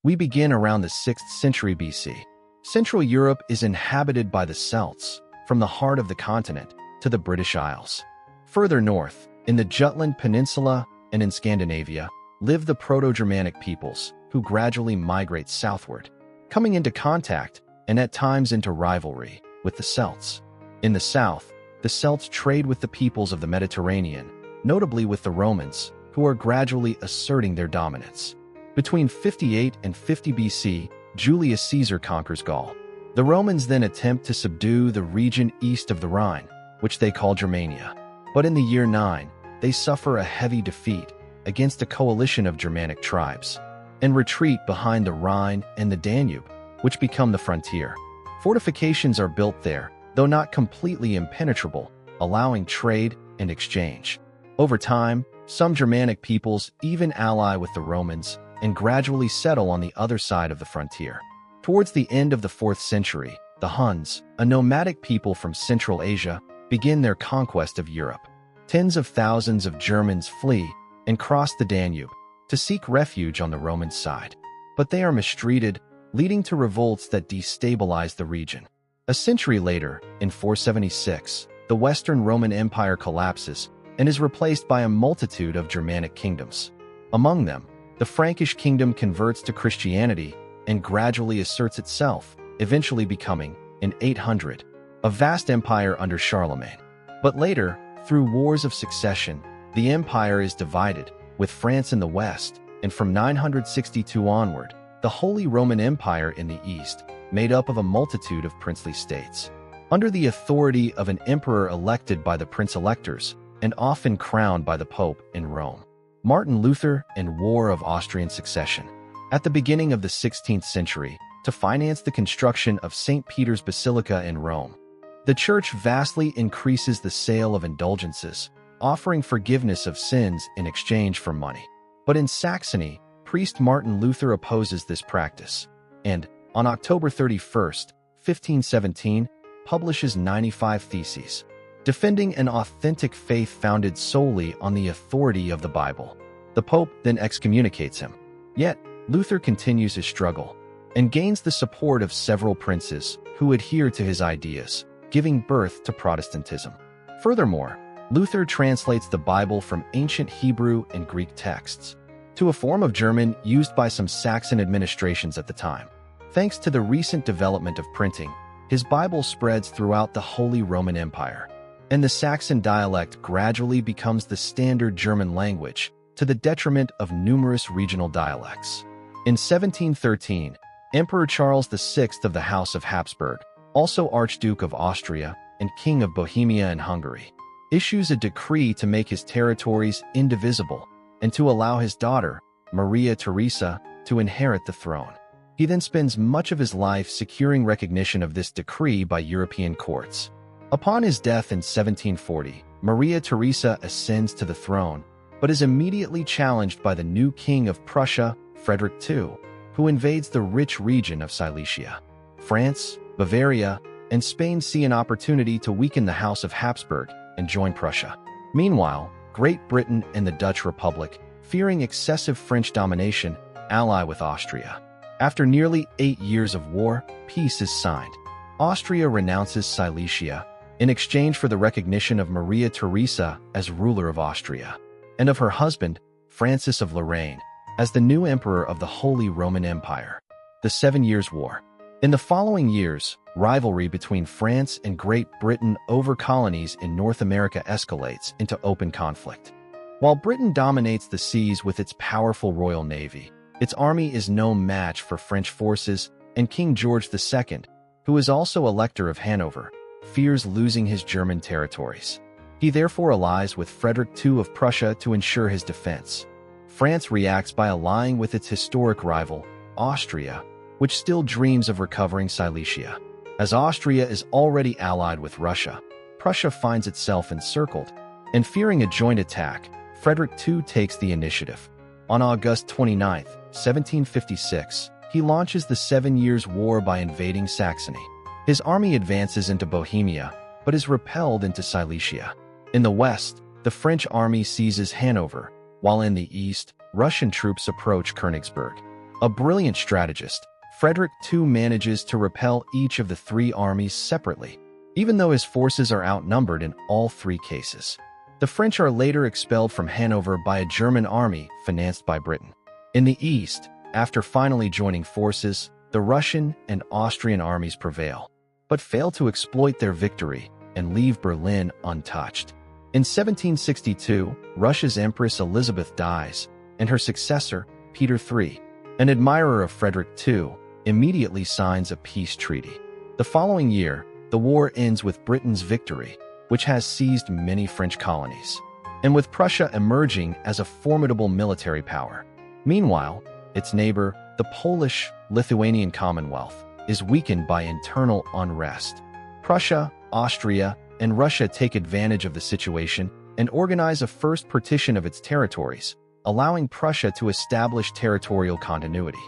We begin around the 6th century BC. Central Europe is inhabited by the Celts, from the heart of the continent to the British Isles. Further north, in the Jutland Peninsula and in Scandinavia, live the Proto-Germanic peoples, who gradually migrate southward, coming into contact, and at times into rivalry, with the Celts. In the south, the Celts trade with the peoples of the Mediterranean, notably with the Romans, who are gradually asserting their dominance. Between 58 and 50 BC, Julius Caesar conquers Gaul. The Romans then attempt to subdue the region east of the Rhine, which they call Germania. But in the year 9, they suffer a heavy defeat against a coalition of Germanic tribes, and retreat behind the Rhine and the Danube, which become the frontier. Fortifications are built there, though not completely impenetrable, allowing trade and exchange. Over time, some Germanic peoples even ally with the Romans and gradually settle on the other side of the frontier. Towards the end of the 4th century, the Huns, a nomadic people from Central Asia, begin their conquest of Europe. Tens of thousands of Germans flee and cross the Danube to seek refuge on the Roman side. But they are mistreated, leading to revolts that destabilize the region. A century later, in 476, the Western Roman Empire collapses and is replaced by a multitude of Germanic kingdoms. Among them, the Frankish kingdom converts to Christianity and gradually asserts itself, eventually becoming, in 800, a vast empire under Charlemagne. But later, through wars of succession, the empire is divided, with France in the west, and from 962 onward, the Holy Roman Empire in the east, made up of a multitude of princely states. Under the authority of an emperor elected by the prince-electors, and often crowned by the Pope in Rome. Martin Luther and War of Austrian Succession. At the beginning of the 16th century, to finance the construction of St. Peter's Basilica in Rome, the Church vastly increases the sale of indulgences, offering forgiveness of sins in exchange for money. But in Saxony, priest Martin Luther opposes this practice, and, on October 31st, 1517, publishes 95 theses, defending an authentic faith founded solely on the authority of the Bible. The Pope then excommunicates him. Yet, Luther continues his struggle, and gains the support of several princes who adhere to his ideas, giving birth to Protestantism. Furthermore, Luther translates the Bible from ancient Hebrew and Greek texts to a form of German used by some Saxon administrations at the time. Thanks to the recent development of printing, his Bible spreads throughout the Holy Roman Empire, and the Saxon dialect gradually becomes the standard German language, to the detriment of numerous regional dialects. In 1713, Emperor Charles VI of the House of Habsburg, also Archduke of Austria and King of Bohemia and Hungary, issues a decree to make his territories indivisible and to allow his daughter, Maria Theresa, to inherit the throne. He then spends much of his life securing recognition of this decree by European courts. Upon his death in 1740, Maria Theresa ascends to the throne, but is immediately challenged by the new king of Prussia, Frederick II, who invades the rich region of Silesia. France, Bavaria, and Spain see an opportunity to weaken the House of Habsburg and join Prussia. Meanwhile, Great Britain and the Dutch Republic, fearing excessive French domination, ally with Austria. After nearly 8 years of war, peace is signed. Austria renounces Silesia in exchange for the recognition of Maria Theresa as ruler of Austria, and of her husband, Francis of Lorraine, as the new emperor of the Holy Roman Empire. The 7 Years' War. In the following years, rivalry between France and Great Britain over colonies in North America escalates into open conflict. While Britain dominates the seas with its powerful Royal Navy, its army is no match for French forces, and King George II, who is also Elector of Hanover, fears losing his German territories. He therefore allies with Frederick II of Prussia to ensure his defense. France reacts by allying with its historic rival, Austria, which still dreams of recovering Silesia. As Austria is already allied with Russia, Prussia finds itself encircled, and fearing a joint attack, Frederick II takes the initiative. On August 29, 1756, he launches the 7 Years' War by invading Saxony. His army advances into Bohemia, but is repelled into Silesia. In the west, the French army seizes Hanover, while in the east, Russian troops approach Königsberg. A brilliant strategist, Frederick II manages to repel each of the three armies separately, even though his forces are outnumbered in all three cases. The French are later expelled from Hanover by a German army financed by Britain. In the east, after finally joining forces, the Russian and Austrian armies prevail, but fail to exploit their victory and leave Berlin untouched. In 1762, Russia's Empress Elizabeth dies, and her successor, Peter III, an admirer of Frederick II, immediately signs a peace treaty. The following year, the war ends with Britain's victory, which has seized many French colonies, and with Prussia emerging as a formidable military power. Meanwhile, its neighbor, the Polish-Lithuanian Commonwealth, is weakened by internal unrest. Prussia, Austria, and Russia take advantage of the situation and organize a first partition of its territories, allowing Prussia to establish territorial continuity.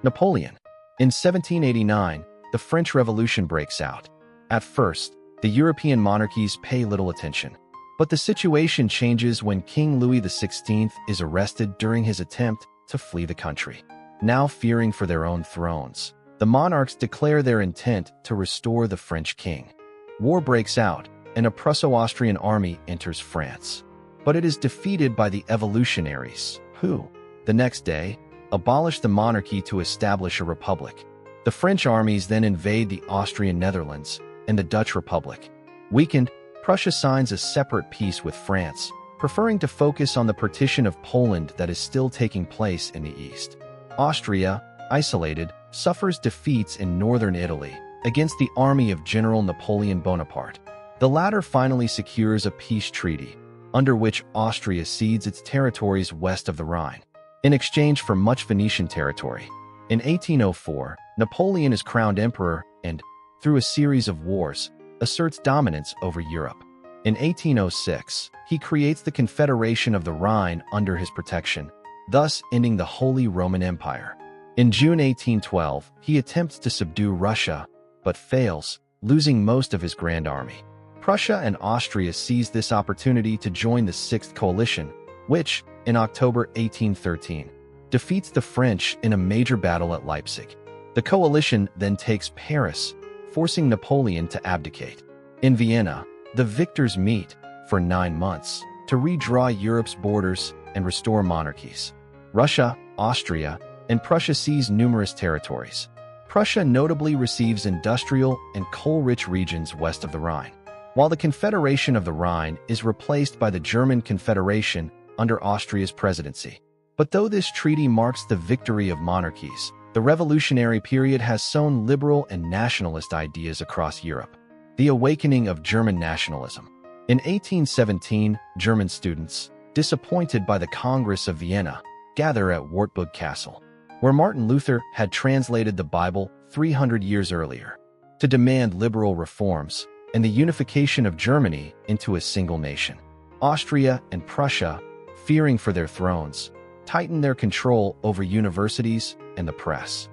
Napoleon. In 1789, the French Revolution breaks out. At first, the European monarchies pay little attention. But the situation changes when King Louis XVI is arrested during his attempt to flee the country. Now fearing for their own thrones, the monarchs declare their intent to restore the French king. War breaks out, and a Prusso-Austrian army enters France. But it is defeated by the evolutionaries, who, the next day, abolish the monarchy to establish a republic. The French armies then invade the Austrian Netherlands and the Dutch Republic. Weakened, Prussia signs a separate peace with France, preferring to focus on the partition of Poland that is still taking place in the east. Austria, isolated, suffers defeats in northern Italy against the army of General Napoleon Bonaparte. The latter finally secures a peace treaty, under which Austria cedes its territories west of the Rhine, in exchange for much Venetian territory. In 1804, Napoleon is crowned emperor and, through a series of wars, asserts dominance over Europe. In 1806, he creates the Confederation of the Rhine under his protection, thus ending the Holy Roman Empire. In June 1812, he attempts to subdue Russia, but fails, losing most of his Grand Army. Prussia and Austria seize this opportunity to join the Sixth Coalition, which, in October 1813, defeats the French in a major battle at Leipzig. The coalition then takes Paris, forcing Napoleon to abdicate. In Vienna, the victors meet, for 9 months, to redraw Europe's borders and restore monarchies. Russia, Austria, and Prussia seize numerous territories. Prussia notably receives industrial and coal-rich regions west of the Rhine, while the Confederation of the Rhine is replaced by the German Confederation under Austria's presidency. But though this treaty marks the victory of monarchies, the revolutionary period has sown liberal and nationalist ideas across Europe. The awakening of German nationalism. In 1817, German students, disappointed by the Congress of Vienna, gather at Wartburg Castle, where Martin Luther had translated the Bible 300 years earlier, to demand liberal reforms and the unification of Germany into a single nation. Austria and Prussia, fearing for their thrones, tighten their control over universities and the press.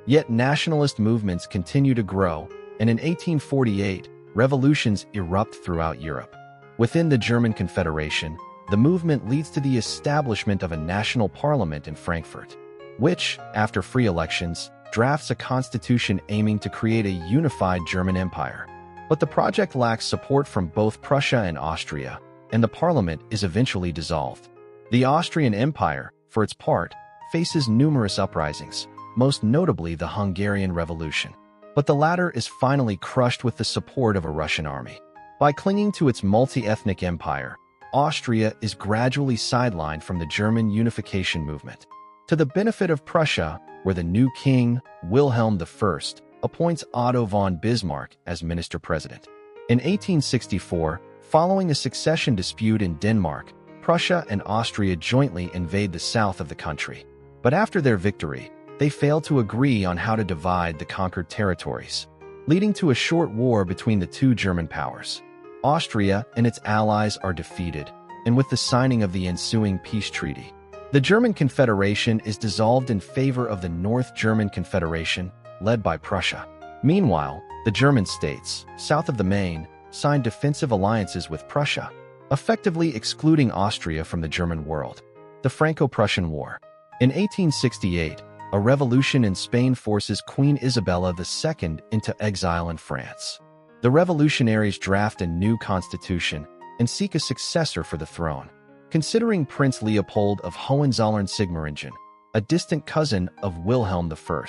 Yet nationalist movements continue to grow, and in 1848, revolutions erupt throughout Europe. Within the German Confederation, the movement leads to the establishment of a national parliament in Frankfurt, which, after free elections, drafts a constitution aiming to create a unified German empire. But the project lacks support from both Prussia and Austria, and the parliament is eventually dissolved. The Austrian Empire, for its part, faces numerous uprisings, most notably the Hungarian Revolution. But the latter is finally crushed with the support of a Russian army. By clinging to its multi-ethnic empire, Austria is gradually sidelined from the German unification movement, to the benefit of Prussia, where the new king, Wilhelm I, appoints Otto von Bismarck as minister-president. In 1864, following a succession dispute in Denmark, Prussia and Austria jointly invade the south of the country. But after their victory, they fail to agree on how to divide the conquered territories, leading to a short war between the two German powers. Austria and its allies are defeated, and with the signing of the ensuing peace treaty, the German Confederation is dissolved in favor of the North German Confederation, led by Prussia. Meanwhile, the German states, south of the Main, signed defensive alliances with Prussia, effectively excluding Austria from the German world. The Franco-Prussian War. In 1868, A revolution in Spain forces Queen Isabella II into exile in France. The revolutionaries draft a new constitution and seek a successor for the throne, considering Prince Leopold of Hohenzollern-Sigmaringen, a distant cousin of Wilhelm I.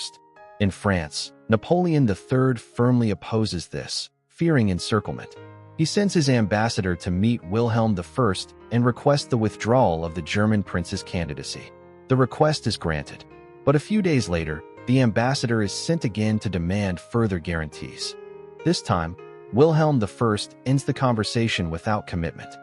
In France, Napoleon III firmly opposes this, fearing encirclement. He sends his ambassador to meet Wilhelm I and requests the withdrawal of the German prince's candidacy. The request is granted, but a few days later, the ambassador is sent again to demand further guarantees. This time, Wilhelm I ends the conversation without commitment.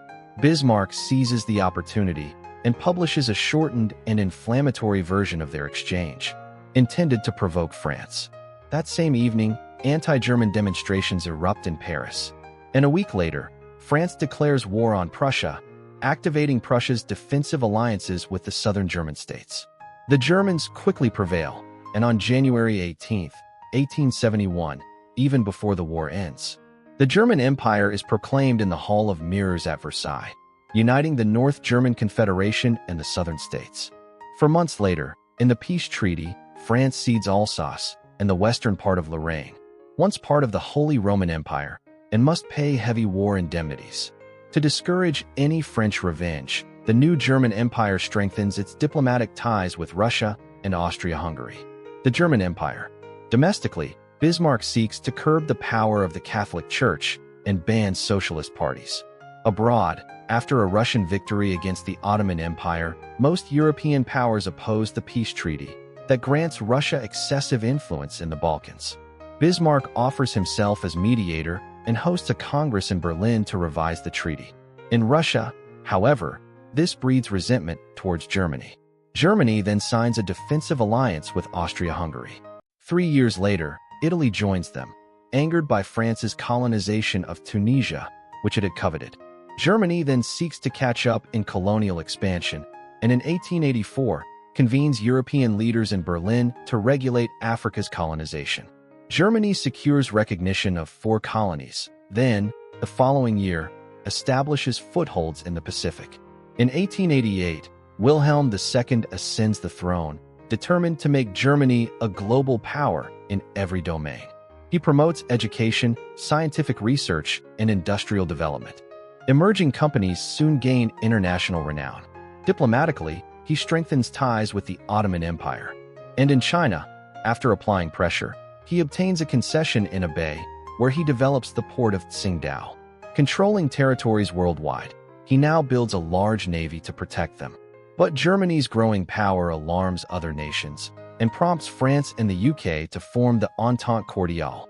Bismarck seizes the opportunity and publishes a shortened and inflammatory version of their exchange, intended to provoke France. That same evening, anti-German demonstrations erupt in Paris. And a week later, France declares war on Prussia, activating Prussia's defensive alliances with the southern German states. The Germans quickly prevail, and on January 18, 1871, even before the war ends, the German Empire is proclaimed in the Hall of Mirrors at Versailles, uniting the North German Confederation and the southern states. 4 months later, in the peace treaty, France cedes Alsace and the western part of Lorraine, once part of the Holy Roman Empire, and must pay heavy war indemnities. To discourage any French revenge, the new German Empire strengthens its diplomatic ties with Russia and Austria-Hungary. The German Empire. Domestically, Bismarck seeks to curb the power of the Catholic Church and ban socialist parties. Abroad, after a Russian victory against the Ottoman Empire, most European powers oppose the peace treaty that grants Russia excessive influence in the Balkans. Bismarck offers himself as mediator and hosts a congress in Berlin to revise the treaty. In Russia, however, this breeds resentment towards Germany. Germany then signs a defensive alliance with Austria-Hungary. 3 years later, Italy joins them, angered by France's colonization of Tunisia, which it had coveted. Germany then seeks to catch up in colonial expansion, and in 1884, convenes European leaders in Berlin to regulate Africa's colonization. Germany secures recognition of 4 colonies, then, the following year, establishes footholds in the Pacific. In 1888, Wilhelm II ascends the throne, determined to make Germany a global power in every domain. He promotes education, scientific research, and industrial development. Emerging companies soon gain international renown. Diplomatically, he strengthens ties with the Ottoman Empire. And in China, after applying pressure, he obtains a concession in a bay, where he develops the port of Tsingtao. Controlling territories worldwide, he now builds a large navy to protect them. But Germany's growing power alarms other nations and prompts France and the UK to form the Entente Cordiale.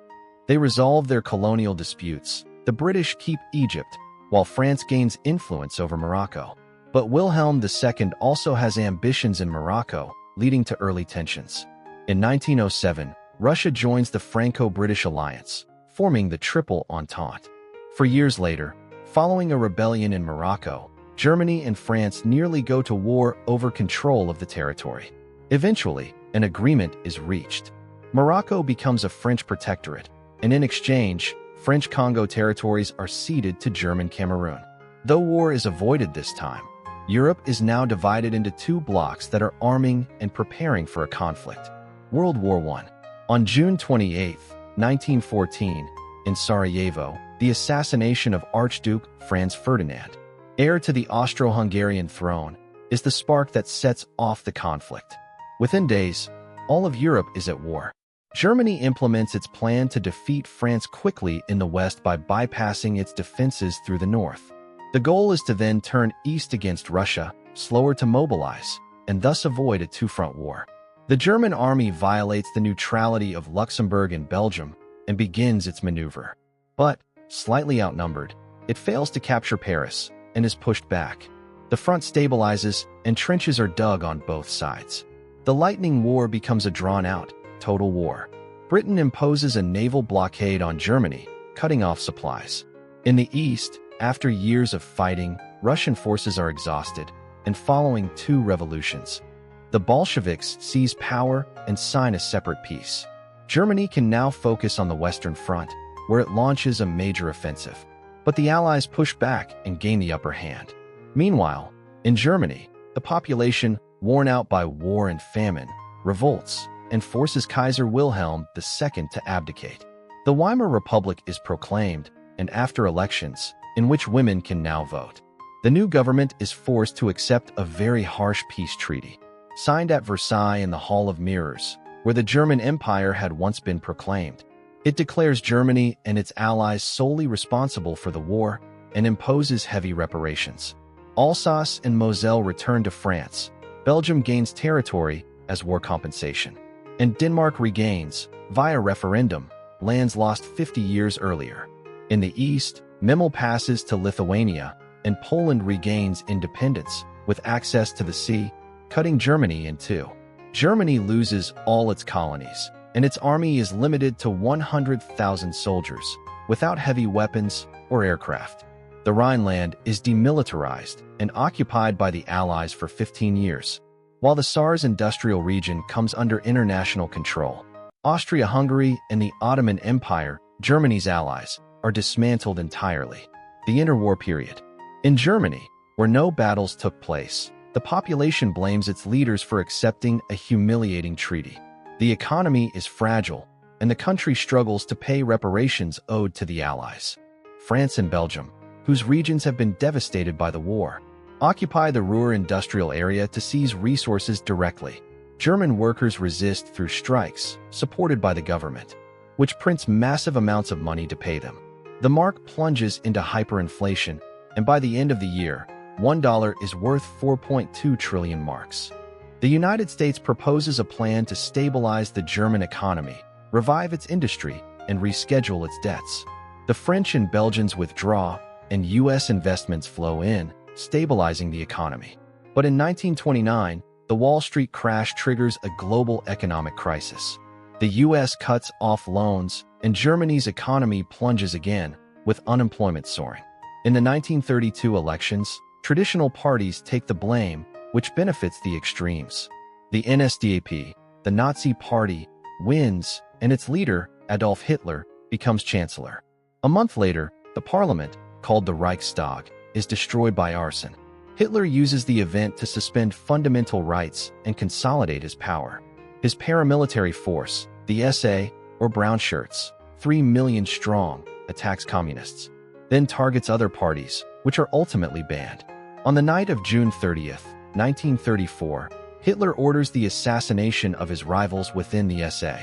They resolve their colonial disputes. The British keep Egypt, while France gains influence over Morocco. But Wilhelm II also has ambitions in Morocco, leading to early tensions. In 1907, Russia joins the Franco-British alliance, forming the Triple Entente. 4 years later, following a rebellion in Morocco, Germany and France nearly go to war over control of the territory. Eventually, an agreement is reached. Morocco becomes a French protectorate, and in exchange, French Congo territories are ceded to German Cameroon. Though war is avoided this time, Europe is now divided into 2 blocks that are arming and preparing for a conflict. World War I. On June 28, 1914, in Sarajevo, the assassination of Archduke Franz Ferdinand, heir to the Austro-Hungarian throne, is the spark that sets off the conflict. Within days, all of Europe is at war. Germany implements its plan to defeat France quickly in the west by bypassing its defenses through the north. The goal is to then turn east against Russia, slower to mobilize, and thus avoid a 2-front war. The German army violates the neutrality of Luxembourg and Belgium and begins its maneuver. But, slightly outnumbered, it fails to capture Paris and is pushed back. The front stabilizes and trenches are dug on both sides. The Lightning War becomes a drawn-out, total war. Britain imposes a naval blockade on Germany, cutting off supplies. In the east, after years of fighting, Russian forces are exhausted, and following 2 revolutions, the Bolsheviks seize power and sign a separate peace. Germany can now focus on the Western Front, where it launches a major offensive. But the Allies push back and gain the upper hand. Meanwhile, in Germany, the population, worn out by war and famine, revolts, and forces Kaiser Wilhelm II to abdicate. The Weimar Republic is proclaimed, and after elections, in which women can now vote, the new government is forced to accept a very harsh peace treaty, signed at Versailles in the Hall of Mirrors, where the German Empire had once been proclaimed. It declares Germany and its allies solely responsible for the war and imposes heavy reparations. Alsace and Moselle return to France. Belgium gains territory as war compensation. And Denmark regains, via referendum, lands lost 50 years earlier. In the east, Memel passes to Lithuania, and Poland regains independence, with access to the sea, cutting Germany in two. Germany loses all its colonies, and its army is limited to 100,000 soldiers, without heavy weapons or aircraft. The Rhineland is demilitarized and occupied by the Allies for 15 years, while the Saar's industrial region comes under international control. Austria-Hungary and the Ottoman Empire, Germany's allies, are dismantled entirely. The interwar period. In Germany, where no battles took place, the population blames its leaders for accepting a humiliating treaty. The economy is fragile, and the country struggles to pay reparations owed to the Allies. France and Belgium, whose regions have been devastated by the war, occupy the Ruhr industrial area to seize resources directly. German workers resist through strikes, supported by the government, which prints massive amounts of money to pay them. The mark plunges into hyperinflation, and by the end of the year, $1 is worth 4.2 trillion marks. The United States proposes a plan to stabilize the German economy, revive its industry, and reschedule its debts. The French and Belgians withdraw, and U.S. investments flow in, stabilizing the economy. But in 1929, the Wall Street crash triggers a global economic crisis. The U.S. cuts off loans, and Germany's economy plunges again, with unemployment soaring. In the 1932 elections, traditional parties take the blame, which benefits the extremes. The NSDAP, the Nazi party, wins, and its leader, Adolf Hitler, becomes chancellor. A month later, the parliament, called the Reichstag, is destroyed by arson. Hitler uses the event to suspend fundamental rights and consolidate his power. His paramilitary force, the SA, or Brown Shirts, 3 million strong, attacks communists, then targets other parties, which are ultimately banned. On the night of June 30th, 1934, Hitler orders the assassination of his rivals within the SA.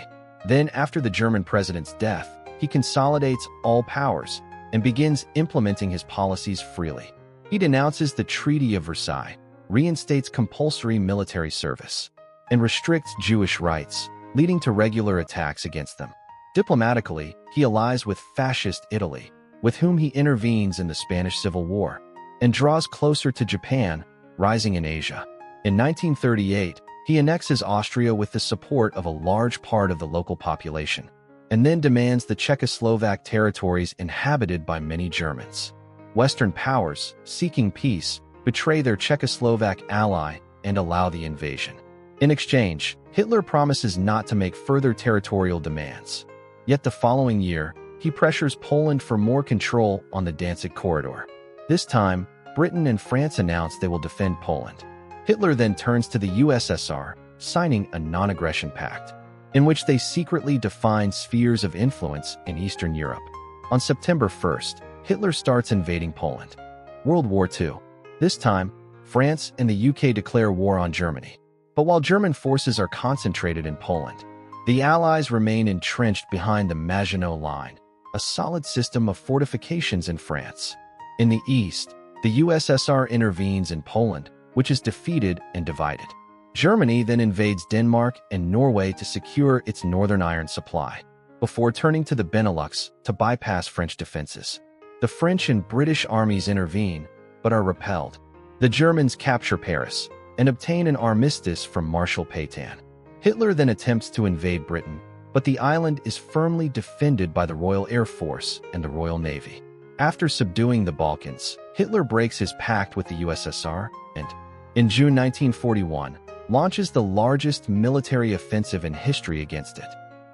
Then, after the German president's death, he consolidates all powers and begins implementing his policies freely. He denounces the Treaty of Versailles, reinstates compulsory military service, and restricts Jewish rights, leading to regular attacks against them. Diplomatically, he allies with fascist Italy, with whom he intervenes in the Spanish Civil War, and draws closer to Japan, rising in Asia. In 1938, he annexes Austria with the support of a large part of the local population, and then demands the Czechoslovak territories inhabited by many Germans. Western powers, seeking peace, betray their Czechoslovak ally and allow the invasion. In exchange, Hitler promises not to make further territorial demands. Yet the following year, he pressures Poland for more control on the Danzig corridor. This time, Britain and France announce they will defend Poland. Hitler then turns to the USSR, signing a non-aggression pact, in which they secretly define spheres of influence in Eastern Europe. On September 1st, Hitler starts invading Poland. World War II. This time, France and the UK declare war on Germany. But while German forces are concentrated in Poland, the Allies remain entrenched behind the Maginot Line, a solid system of fortifications in France. In the east, the USSR intervenes in Poland, which is defeated and divided. Germany then invades Denmark and Norway to secure its northern iron supply, before turning to the Benelux to bypass French defenses. The French and British armies intervene, but are repelled. The Germans capture Paris and obtain an armistice from Marshal Pétain. Hitler then attempts to invade Britain, but the island is firmly defended by the Royal Air Force and the Royal Navy. After subduing the Balkans, Hitler breaks his pact with the USSR and, in June 1941, launches the largest military offensive in history against it.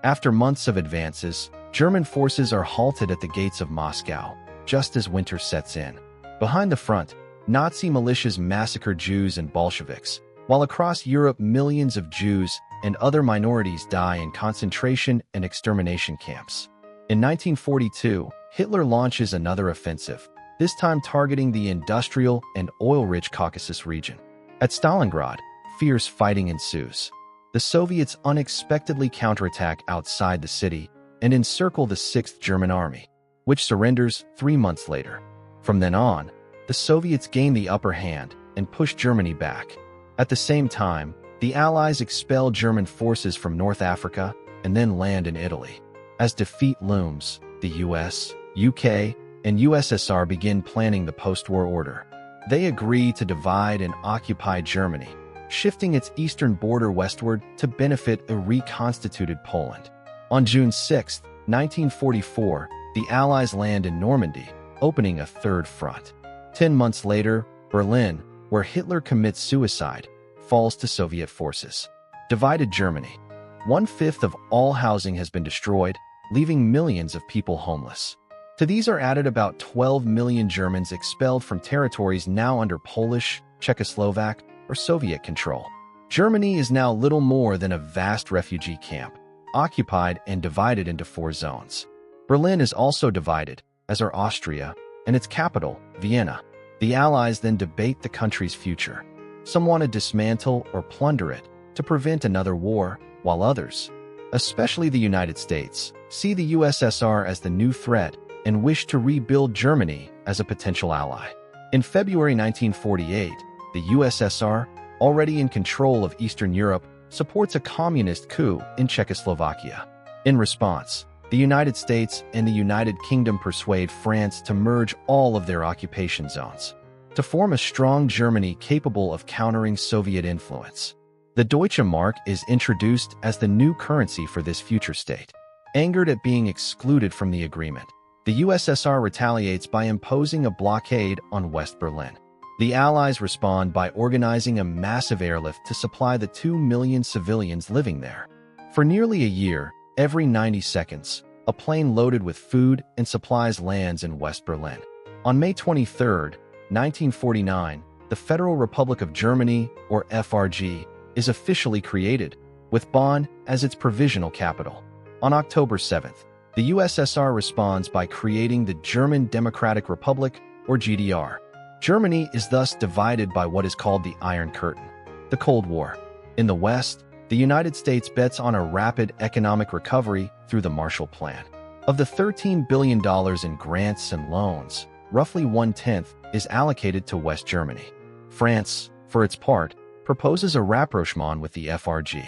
After months of advances, German forces are halted at the gates of Moscow, just as winter sets in. Behind the front, Nazi militias massacre Jews and Bolsheviks, while across Europe millions of Jews and other minorities die in concentration and extermination camps. In 1942, Hitler launches another offensive, this time targeting the industrial and oil-rich Caucasus region. At Stalingrad, fierce fighting ensues. The Soviets unexpectedly counterattack outside the city and encircle the 6th German Army, which surrenders 3 months later. From then on, the Soviets gain the upper hand and push Germany back. At the same time, the Allies expel German forces from North Africa and then land in Italy. As defeat looms, the US, UK, and USSR begin planning the post-war order. They agree to divide and occupy Germany, shifting its eastern border westward to benefit a reconstituted Poland. On June 6, 1944, the Allies land in Normandy, opening a third front. 10 months later, Berlin, where Hitler commits suicide, falls to Soviet forces. Divided Germany. 1/5 of all housing has been destroyed, leaving millions of people homeless. To these are added about 12 million Germans expelled from territories now under Polish, Czechoslovak, or Soviet control. Germany is now little more than a vast refugee camp, occupied and divided into 4 zones. Berlin is also divided, as are Austria, and its capital, Vienna. The Allies then debate the country's future. Some want to dismantle or plunder it to prevent another war, while others, especially the United States, see the USSR as the new threat and wish to rebuild Germany as a potential ally. In February 1948, the USSR, already in control of Eastern Europe, supports a communist coup in Czechoslovakia. In response, the United States and the United Kingdom persuade France to merge all of their occupation zones, to form a strong Germany capable of countering Soviet influence. The Deutsche Mark is introduced as the new currency for this future state. Angered at being excluded from the agreement, the USSR retaliates by imposing a blockade on West Berlin. The Allies respond by organizing a massive airlift to supply the 2 million civilians living there. For nearly a year, every 90 seconds, a plane loaded with food and supplies lands in West Berlin. On May 23, 1949, the Federal Republic of Germany, or FRG, is officially created, with Bonn as its provisional capital. On October 7th, the USSR responds by creating the German Democratic Republic, or GDR. Germany is thus divided by what is called the Iron Curtain, the Cold War. In the West, the United States bets on a rapid economic recovery through the Marshall Plan. Of the $13 billion in grants and loans, roughly 1/10 is allocated to West Germany. France, for its part, proposes a rapprochement with the FRG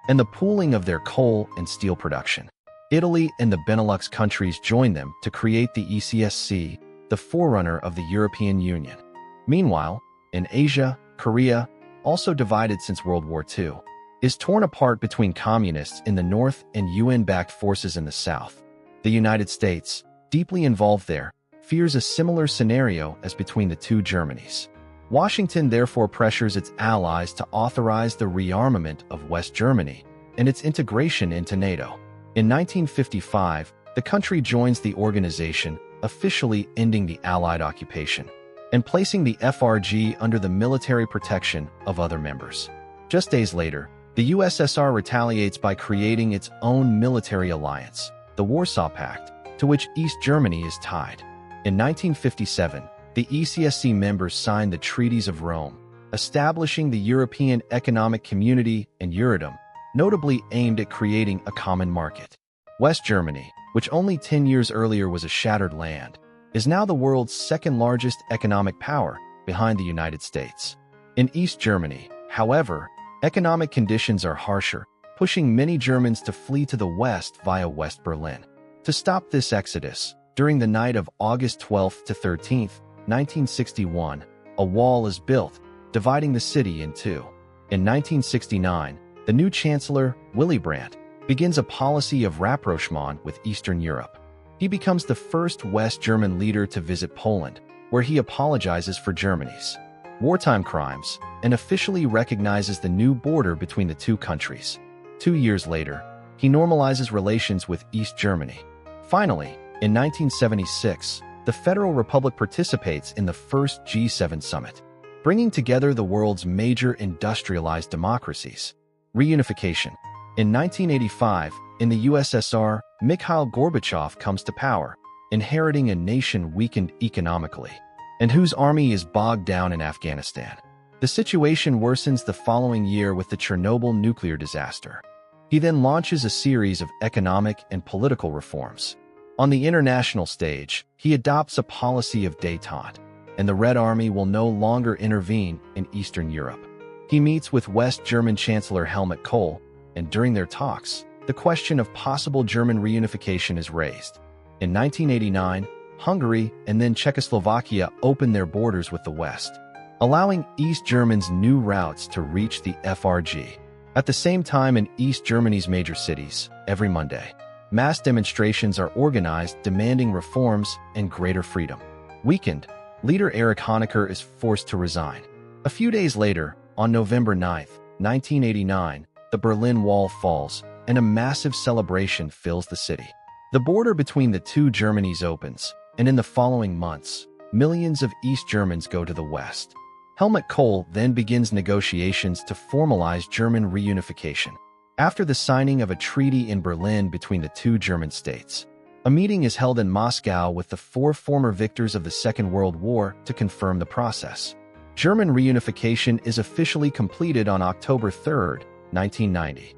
and the pooling of their coal and steel production. Italy and the Benelux countries join them to create the ECSC, the forerunner of the European Union. Meanwhile, in Asia, Korea, also divided since World War II, is torn apart between communists in the north and UN-backed forces in the south. The United States, deeply involved there, fears a similar scenario as between the two Germanys. Washington therefore pressures its allies to authorize the rearmament of West Germany and its integration into NATO. In 1955, the country joins the organization, officially ending the Allied occupation and placing the FRG under the military protection of other members. Just days later, the USSR retaliates by creating its own military alliance, the Warsaw Pact, to which East Germany is tied. In 1957, the ECSC members signed the Treaties of Rome, establishing the European Economic Community and Euratom, notably aimed at creating a common market. West Germany, which only 10 years earlier was a shattered land, is now the world's second-largest economic power, behind the United States. In East Germany, however, economic conditions are harsher, pushing many Germans to flee to the west via West Berlin. To stop this exodus, during the night of August 12th to 13th, 1961, a wall is built, dividing the city in two. In 1969, the new Chancellor, Willy Brandt, begins a policy of rapprochement with Eastern Europe. He becomes the first West German leader to visit Poland, where he apologizes for Germany's wartime crimes and officially recognizes the new border between the two countries. 2 years later, he normalizes relations with East Germany. Finally, in 1976, the Federal Republic participates in the first G7 summit, bringing together the world's major industrialized democracies. Reunification. In 1985, in the USSR, Mikhail Gorbachev comes to power, inheriting a nation weakened economically, and whose army is bogged down in Afghanistan. The situation worsens the following year with the Chernobyl nuclear disaster. He then launches a series of economic and political reforms. On the international stage, he adopts a policy of détente, and the Red Army will no longer intervene in Eastern Europe. He meets with West German Chancellor Helmut Kohl, and during their talks, the question of possible German reunification is raised. In 1989, Hungary and then Czechoslovakia opened their borders with the West, allowing East Germans new routes to reach the FRG. At the same time, in East Germany's major cities, every Monday, mass demonstrations are organized demanding reforms and greater freedom. Weakened, leader Erich Honecker is forced to resign. A few days later, on November 9, 1989, the Berlin Wall falls, and a massive celebration fills the city. The border between the two Germanys opens, and in the following months, millions of East Germans go to the West. Helmut Kohl then begins negotiations to formalize German reunification. After the signing of a treaty in Berlin between the two German states, a meeting is held in Moscow with the 4 former victors of the Second World War to confirm the process. German reunification is officially completed on October 3, 1990.